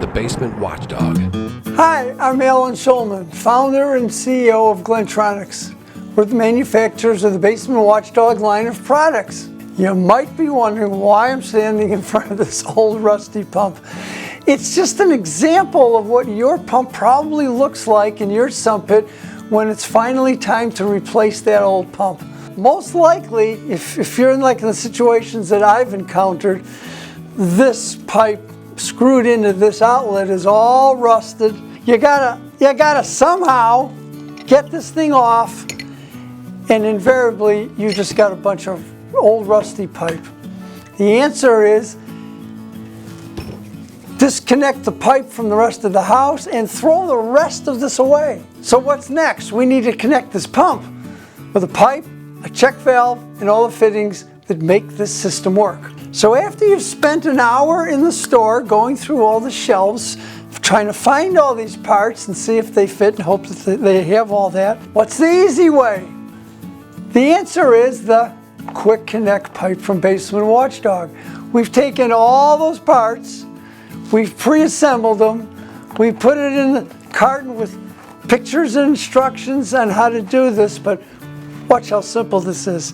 the Basement Watchdog. Hi, I'm Alan Schulman, founder and CEO of Glentronics. We're the manufacturers of the Basement Watchdog line of products. You might be wondering why I'm standing in front of this old rusty pump. It's just an example of what your pump probably looks like in your sump pit when it's finally time to replace that old pump. Most likely, if you're in the situations that I've encountered, this pipe screwed into this outlet is all rusted. You gotta somehow get this thing off, and invariably you just got a bunch of old rusty pipe. The answer is disconnect the pipe from the rest of the house and throw the rest of this away. So what's next? We need to connect this pump with a pipe, a check valve, and all the fittings that make this system work. So after you've spent an hour in the store going through all the shelves, trying to find all these parts and see if they fit and hope that they have all that, what's the easy way? The answer is the Quick Connect pipe from Basement Watchdog. We've taken all those parts, we've pre-assembled them, we put it in the carton with pictures and instructions on how to do this, but watch how simple this is.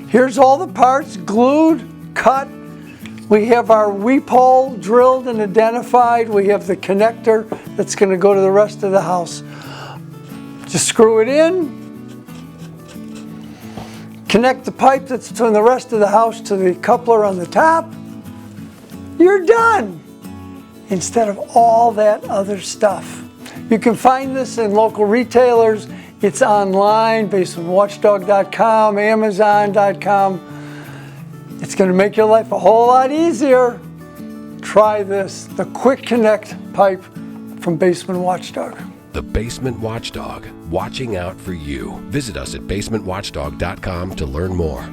Here's all the parts glued, cut. We have our weep hole drilled and identified. We have the connector that's going to go to the rest of the house. Just screw it in, connect the pipe that's from the rest of the house to the coupler on the top. You're done, instead of all that other stuff. You can find this in local retailers. It's online, basementwatchdog.com, amazon.com. It's going to make your life a whole lot easier. Try this, the Quick Connect pipe from Basement Watchdog. The Basement Watchdog, watching out for you. Visit us at basementwatchdog.com to learn more.